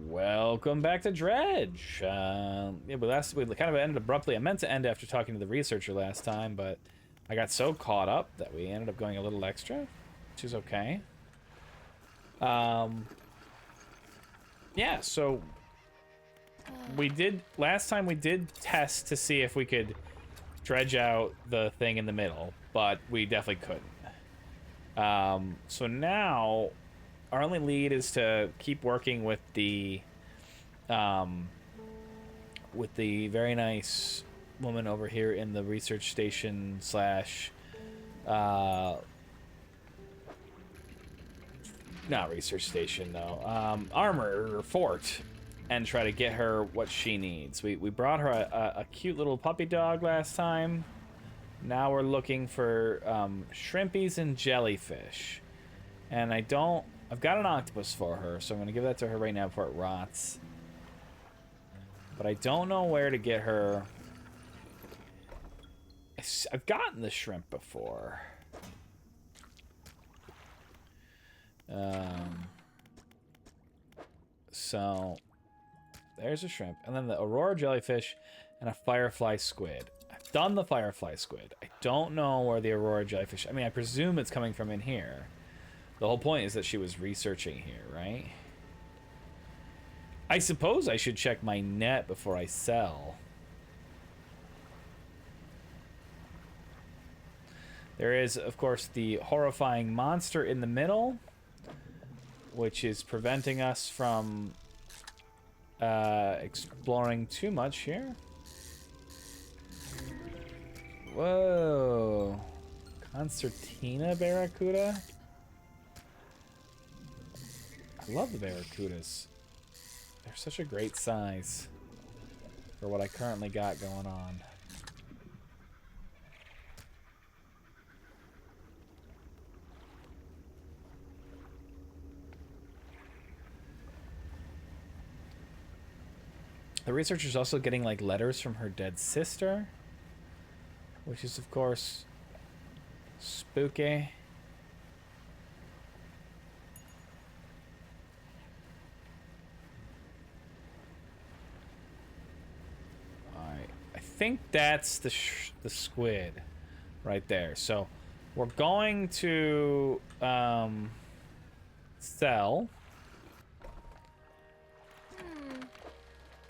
Welcome back to Dredge. Yeah, we kind of ended abruptly. I meant to end after talking to the researcher last time, but I got so caught up that we ended up going a little extra, which is okay. Yeah, so last time we did test to see if we could dredge out the thing in the middle, but we definitely couldn't. So now our only lead is to keep working with the very nice woman over here in the research station slash not research station though, armor fort, and try to get her what she needs. We brought her a cute little puppy dog last time. Now we're looking for shrimpies and jellyfish, and I've got an octopus for her, so I'm gonna give that to her right now before it rots. But I don't know where to get her. I've gotten the shrimp before. So there's a shrimp, and then the aurora jellyfish and a firefly squid. I've done the firefly squid. I don't know where the aurora jellyfish. I mean, I presume it's coming from in here. The whole point is that she was researching here, right? I suppose I should check my net before I sell. There is, of course, the horrifying monster in the middle, which is preventing us from exploring too much here. Whoa. Concertina barracuda? I love the barracudas. They're such a great size for what I currently got going on. The researcher's also getting like letters from her dead sister, which is of course spooky. I think that's the squid right there. So we're going to sell.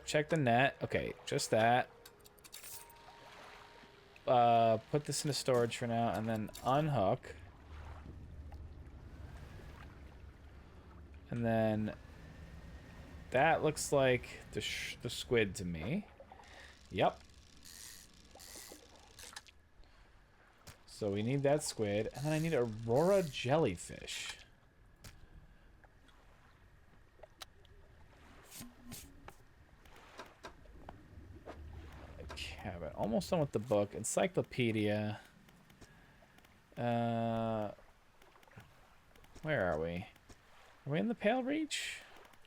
Check the net. Okay, just that. Put this into storage for now, and then unhook. And then that looks like the squid to me. Yep. So we need that squid, and then I need aurora jellyfish. Cabin. Almost done with the book. Encyclopedia. Where are we? Are we in the Pale Reach?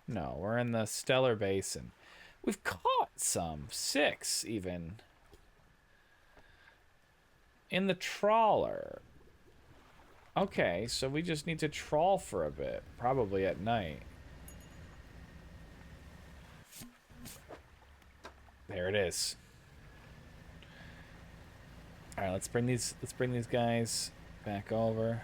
No, we're in the Stellar Basin. We've caught some. 6, even. In the trawler. Okay, so we just need to trawl for a bit. Probably at night. There it is. All right, let's bring these guys back over.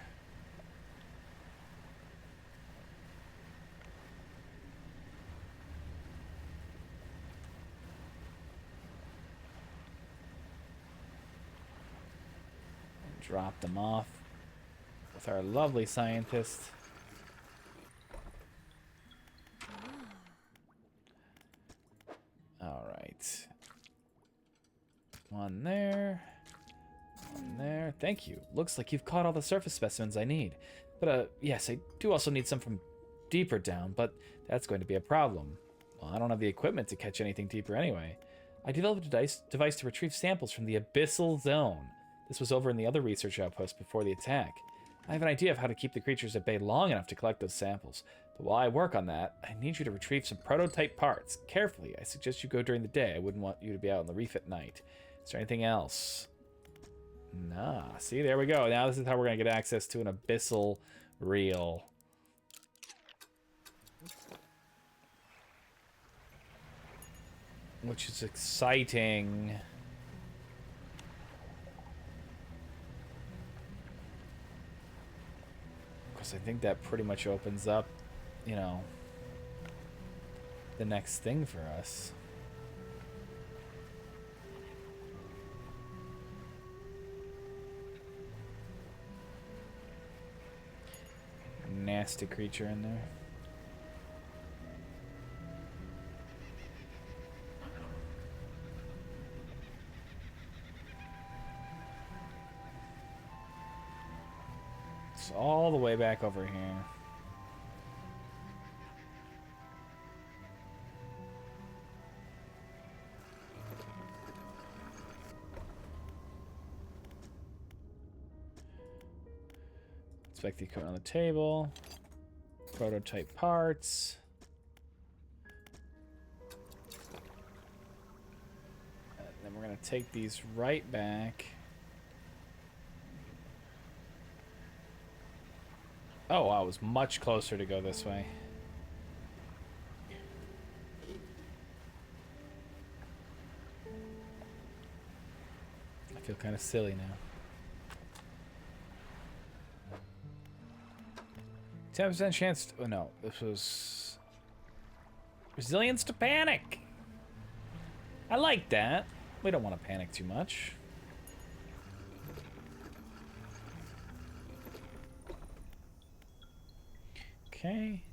Drop them off with our lovely scientist. All right. One there. One there. Thank you. Looks like you've caught all the surface specimens I need. But, yes, I do also need some from deeper down, but that's going to be a problem. Well, I don't have the equipment to catch anything deeper anyway. I developed a device to retrieve samples from the abyssal zone. This was over in the other research outpost before the attack. I have an idea of how to keep the creatures at bay long enough to collect those samples. But while I work on that, I need you to retrieve some prototype parts. Carefully, I suggest you go during the day. I wouldn't want you to be out on the reef at night. Is there anything else? Nah. See, there we go. Now this is how we're going to get access to an abyssal reel. which is exciting. Because I think that pretty much opens up, you know, the next thing for us. Nasty creature in there. It's all the way back over here. Inspect the equipment on the table. Prototype parts. And then we're going to take these right back. Oh, wow, it was much closer to go this way. I feel kind of silly now. 10% chance to, oh no, this was resilience to panic. I like that. We don't want to panic too much. Okay.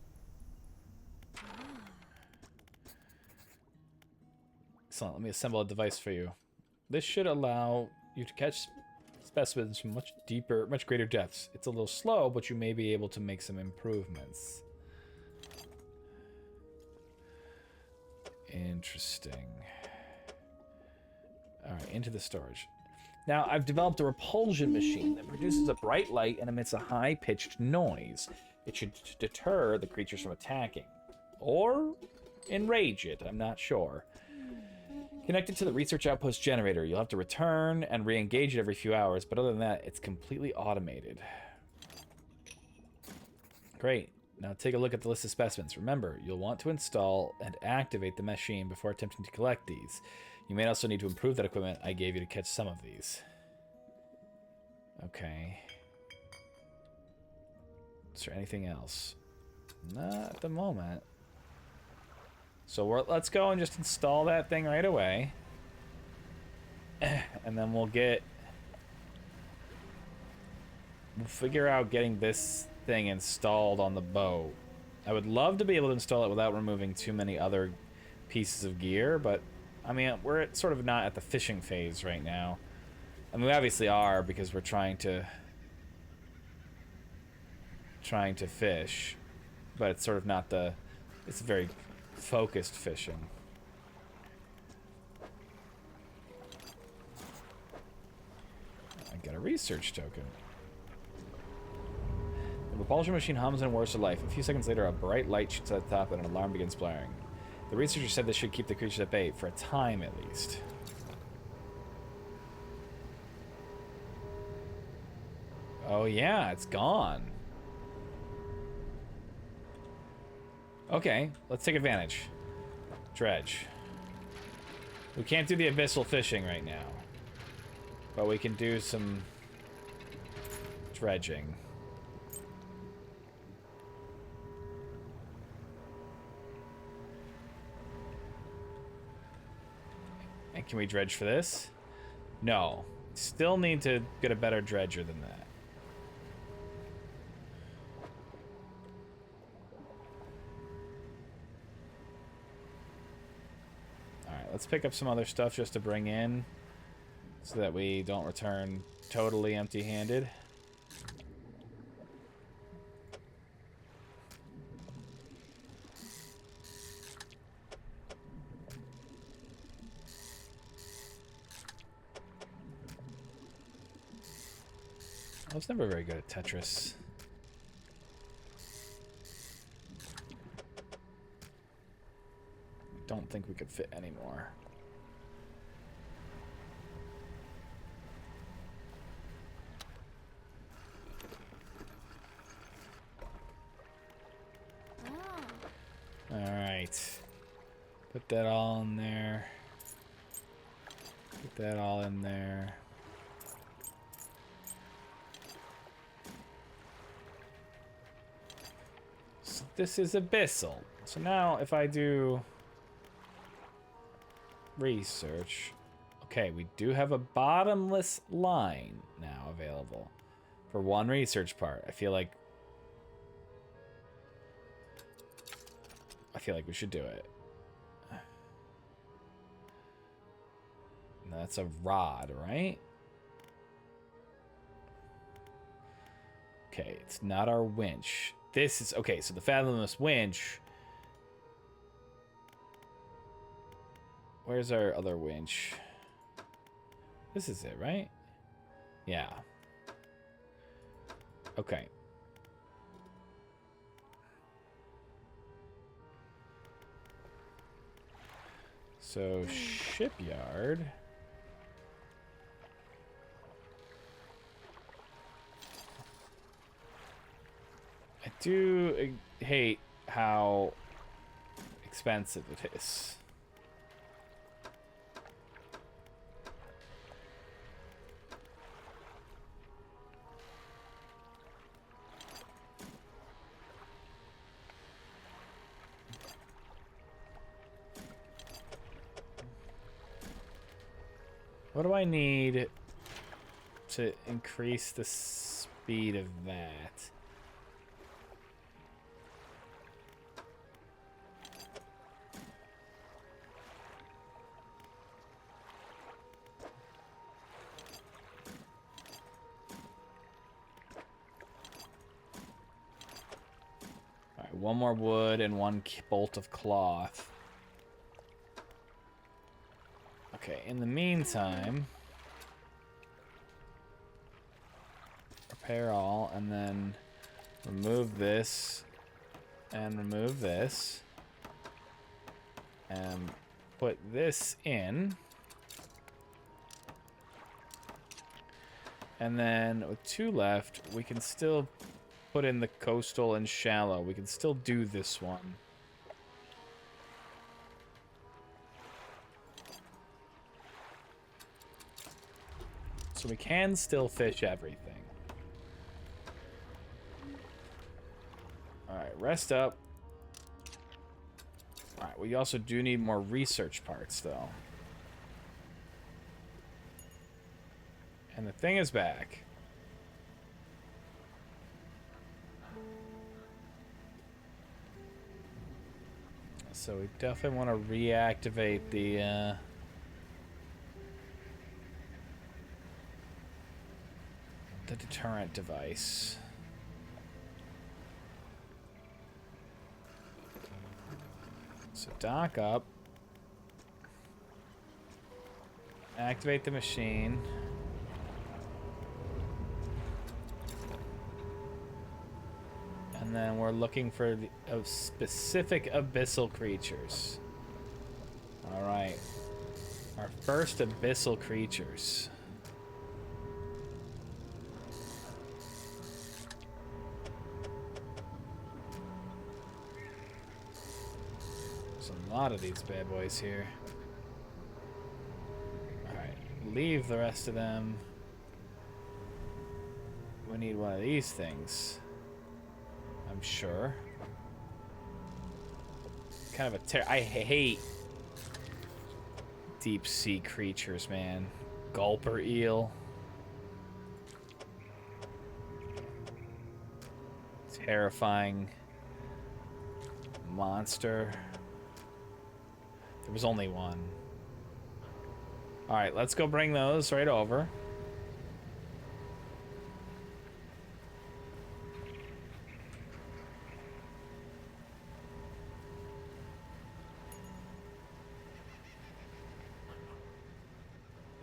Excellent. Let me assemble a device for you. This should allow you to catch specimens from much deeper, much greater depths. It's a little slow, but you may be able to make some improvements. Interesting. Alright, into the storage. Now, I've developed a repulsion machine that produces a bright light and emits a high-pitched noise. It should deter the creatures from attacking. Or enrage it, I'm not sure. Connected to the research outpost generator. You'll have to return and re-engage it every few hours, but other than that, it's completely automated. Great. Now take a look at the list of specimens. Remember, you'll want to install and activate the machine before attempting to collect these. You may also need to improve that equipment I gave you to catch some of these. Okay. Is there anything else? Not at the moment. So let's go and just install that thing right away. And then we'll figure out getting this thing installed on the boat. I would love to be able to install it without removing too many other pieces of gear, but I mean, we're sort of not at the fishing phase right now. I mean, we obviously are because we're trying to fish, but it's sort of not the, it's very focused fishing. I got a research token. The propulsion machine hums and whirs to life. A few seconds later, a bright light shoots at the top and an alarm begins blaring. The researcher said this should keep the creatures at bay, for a time at least. Oh yeah, it's gone. Okay, let's take advantage. Dredge. We can't do the abyssal fishing right now, but we can do some dredging. And can we dredge for this? No. Still need to get a better dredger than that. Alright, let's pick up some other stuff just to bring in so that we don't return totally empty-handed. I was never very good at Tetris. Don't think we could fit anymore. All right. Put that all in there. Put that all in there. So this is abyssal. So now if I do research, okay, we do have a bottomless line now available for one research part. I feel like we should do it. That's a rod, right? Okay, it's not our winch. This is okay, so the fathomless winch. Where's our other winch? This is it, right? Yeah. Okay. So, shipyard. I do hate how expensive it is. What do I need to increase the speed of that? All right, one more wood and one bolt of cloth. Okay, in the meantime, repair all, and then remove this, and remove this, and put this in. And then with 2 left, we can still put in the coastal and shallow. We can still do this one. So we can still fish everything. Alright, rest up. Alright, we also do need more research parts, though. And the thing is back. So we definitely want to reactivate the deterrent device. So dock up. Activate the machine. And then we're looking for the specific abyssal creatures. Alright. Our first abyssal creatures. There's a lot of these bad boys here. Alright. Leave the rest of them. We need one of these things. I'm sure. Kind of a I hate deep sea creatures, man. Gulper eel. Terrifying monster. There was only one. Alright, let's go bring those right over.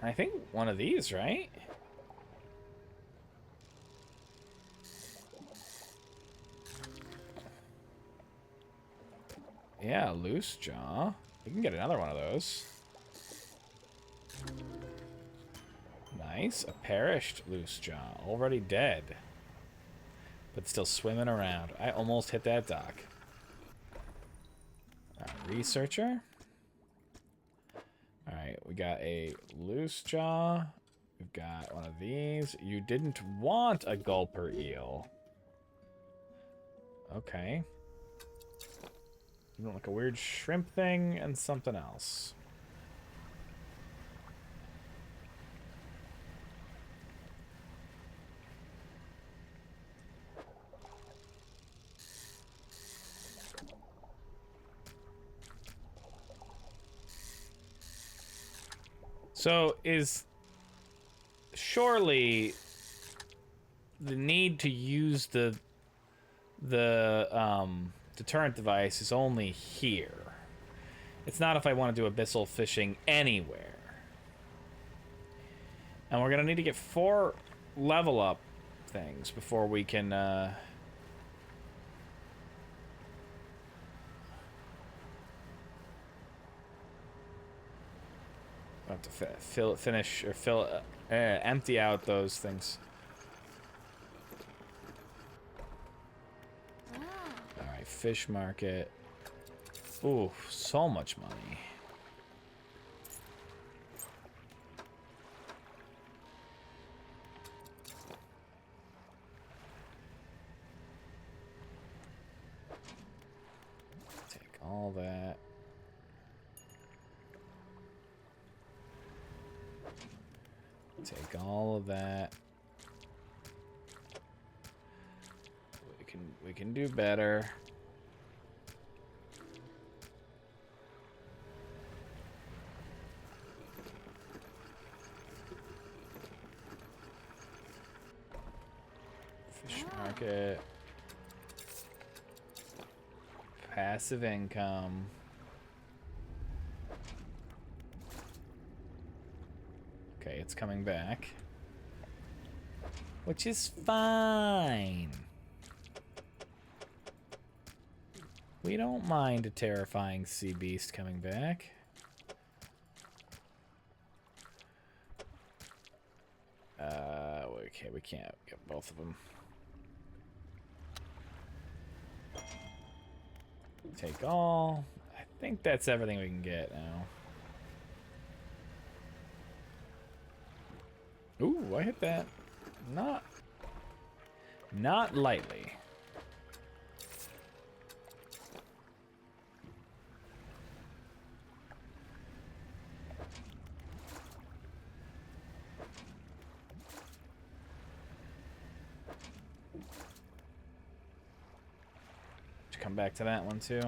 I think one of these, right? Yeah, loose jaw. We can get another one of those. Nice. A perished loose jaw. Already dead. But still swimming around. I almost hit that dock. Researcher. got a loose jaw. We've got one of these. You didn't want a gulper eel. Okay. You want like a weird shrimp thing and something else. So is surely the need to use the deterrent device is only here. It's not if I want to do abyssal fishing anywhere. And we're gonna need to get 4 level up things before we can have to empty out those things. Alright, fish market. Ooh, so much money. Take all that. Take all of that. We can do better. Fish market. Passive income. Okay, it's coming back. Which is fine. We don't mind a terrifying sea beast coming back. Okay, we can't get both of them. Take all. I think that's everything we can get now. Ooh, I hit that. Not lightly. Come back to that one too.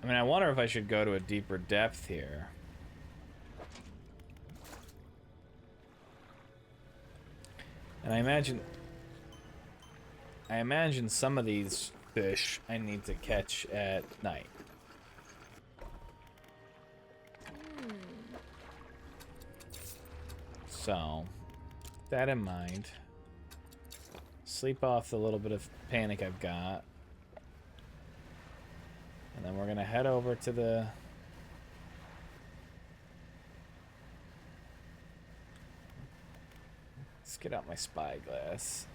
I mean, I wonder if I should go to a deeper depth here. And I imagine some of these fish I need to catch at night. So, that in mind, sleep off the little bit of panic I've got. And then we're gonna head over to the... Let's get out my spyglass.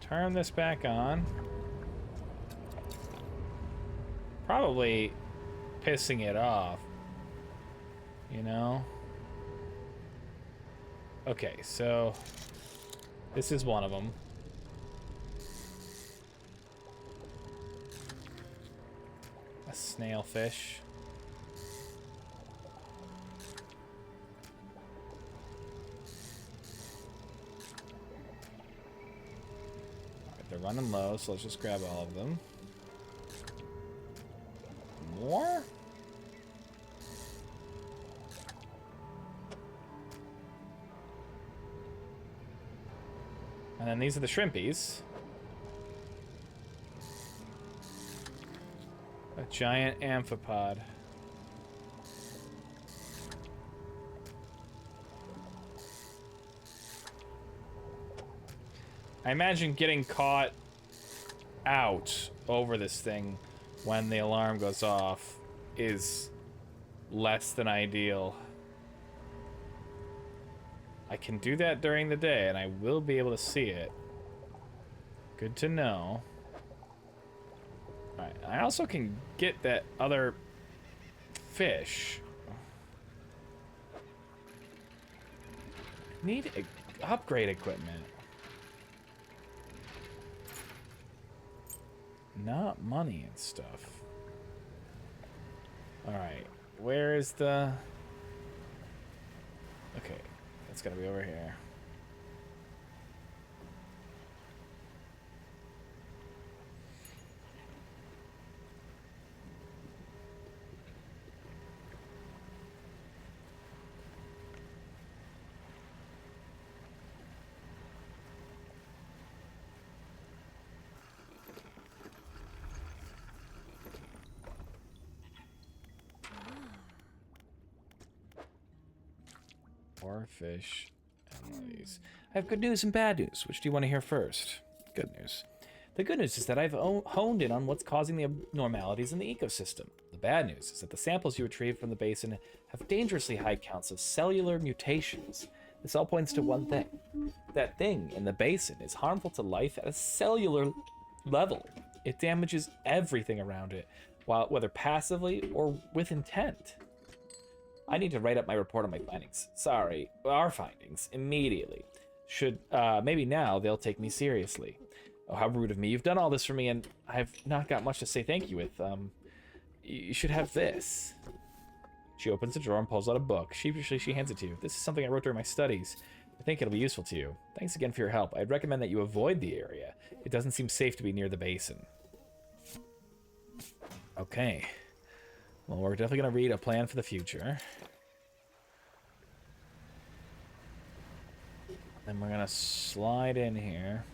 Turn this back on. Probably pissing it off, you know? Okay, so this is one of them. A snailfish. They're running low, so let's just grab all of them. More? And then these are the shrimpies. A giant amphipod. I imagine getting caught out over this thing when the alarm goes off is less than ideal. I can do that during the day, and I will be able to see it. Good to know. Alright, I also can get that other fish. Need upgrade equipment. Not money and stuff. Alright, where is the... Okay, that's gotta be over here. Or fish and one of these. I have good news and bad news. Which do you want to hear first? Good news. The good news is that I've honed in on what's causing the abnormalities in the ecosystem. The bad news is that the samples you retrieve from the basin have dangerously high counts of cellular mutations. This all points to one thing. That thing in the basin is harmful to life at a cellular level. It damages everything around it, whether passively or with intent. I need to write up my report on my findings. Sorry, our findings, immediately. Maybe now they'll take me seriously. Oh, how rude of me. You've done all this for me, and I've not got much to say thank you with. You should have this. She opens the drawer and pulls out a book. Sheepishly, she hands it to you. This is something I wrote during my studies. I think it'll be useful to you. Thanks again for your help. I'd recommend that you avoid the area. It doesn't seem safe to be near the basin. Okay. Well, we're definitely going to read a plan for the future. Then we're going to slide in here.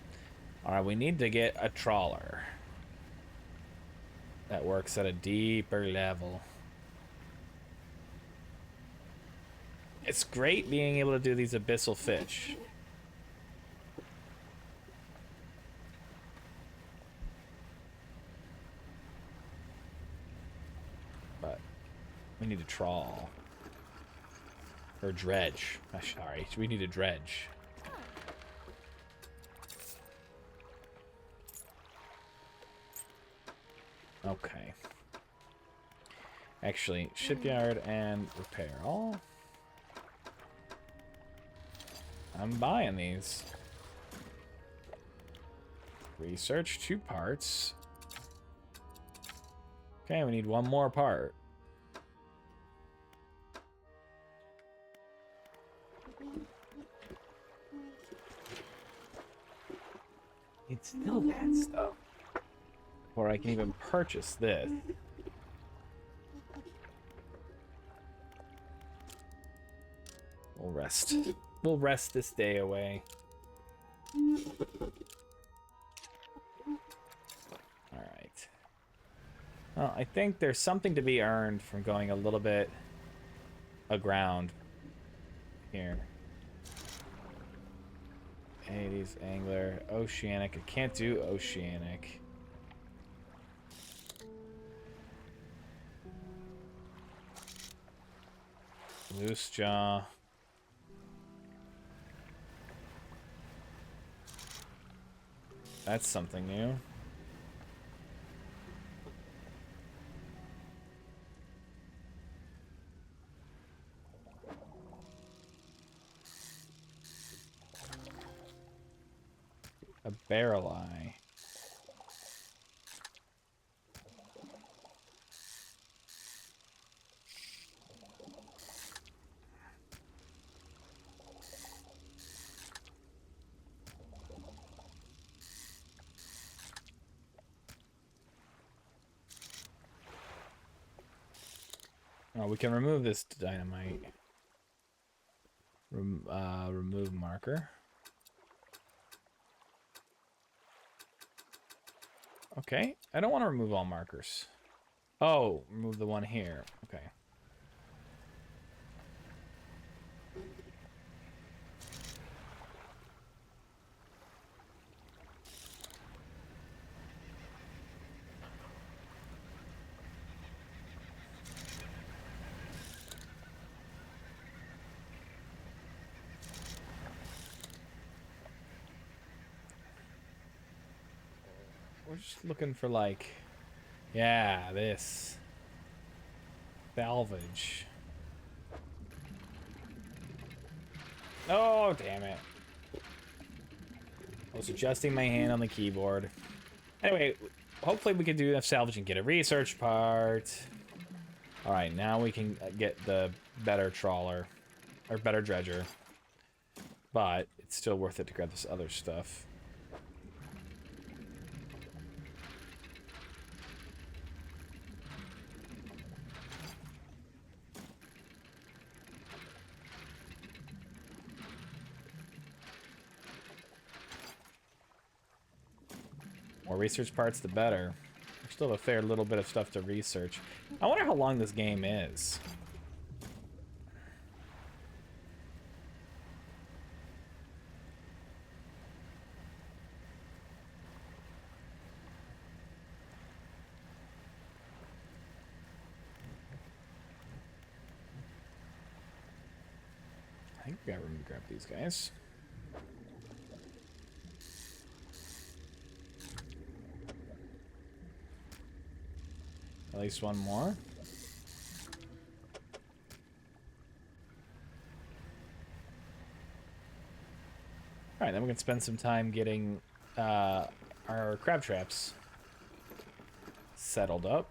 Alright, we need to get a trawler. That works at a deeper level. It's great being able to do these abyssal fish. But we need a trawl. Or dredge. Sorry, we need a dredge. Okay. Actually, shipyard and repair all. I'm buying these. Research 2 parts. Okay, we need 1 more part. It's still that stuff. Or I can even purchase this. We'll rest. We'll rest this day away. Alright. Well, I think there's something to be earned from going a little bit aground here. Hades, Angler, Oceanic. I can't do Oceanic. Loose jaw. That's something new. A barrel eye. Oh, we can remove this dynamite. Remove marker. Okay, I don't want to remove all markers. Oh, remove the one here. Okay. We're just looking for, like... Yeah, this. Salvage. Oh, damn it. I was adjusting my hand on the keyboard. Anyway, hopefully we can do enough salvage and get a research part. Alright, now we can get the better trawler. Or better dredger. But it's still worth it to grab this other stuff. More research parts, the better. We still have a fair little bit of stuff to research. I wonder how long this game is. I think we got room to grab these guys. At least one more. Alright, then we can spend some time getting our crab traps settled up.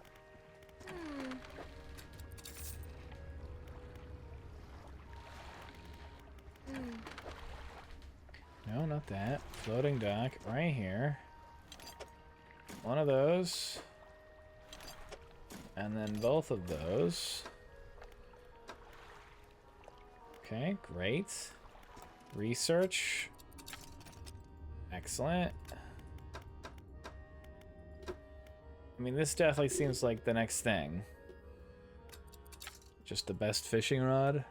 No, not that. Floating dock right here. One of those. And then both of those. Okay, great. Research. Excellent. I mean, this definitely seems like the next thing. Just the best fishing rod.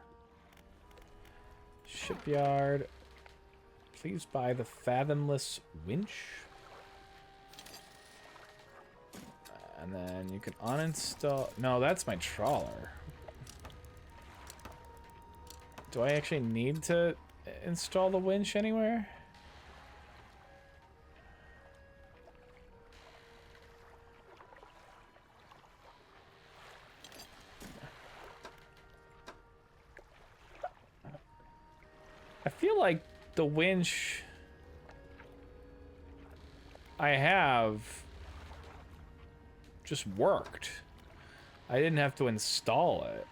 Shipyard. Please buy the fathomless winch. And then you can uninstall... No, that's my trawler. Do I actually need to install the winch anywhere? I feel like the winch I have just worked. I didn't have to install it.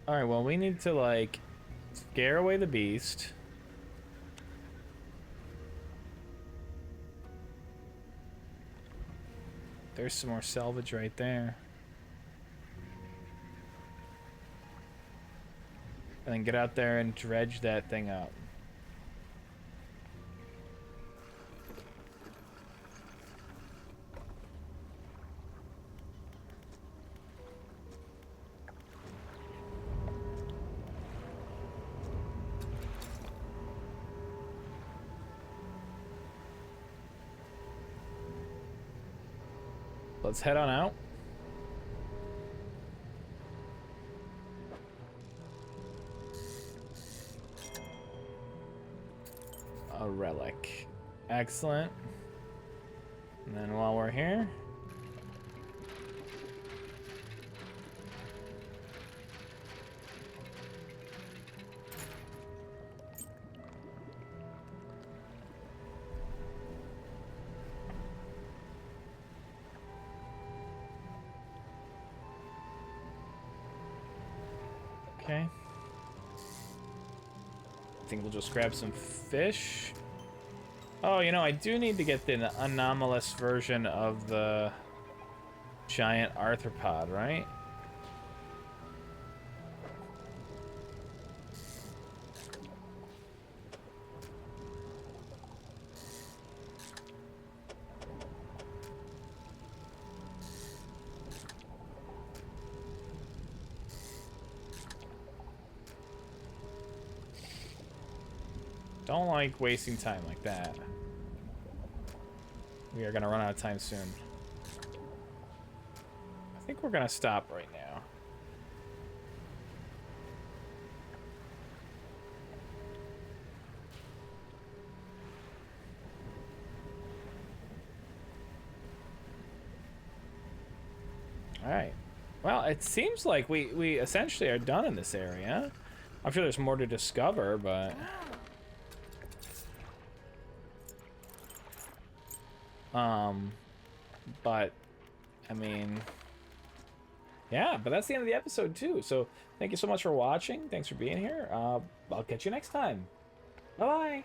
Alright, well, we need to, like, scare away the beast. There's some more salvage right there. And then get out there and dredge that thing up. Let's head on out. A relic. Excellent. And then while we're here... I think we'll just grab some fish. Oh, you know, I do need to get the anomalous version of the giant arthropod, right? Don't like wasting time like that. We are gonna run out of time soon. I think we're gonna stop right now. Alright. Well, it seems like we essentially are done in this area. I'm sure there's more to discover, but... But, I mean... Yeah, but that's the end of the episode, too. So, thank you so much for watching. Thanks for being here. I'll catch you next time. Bye-bye!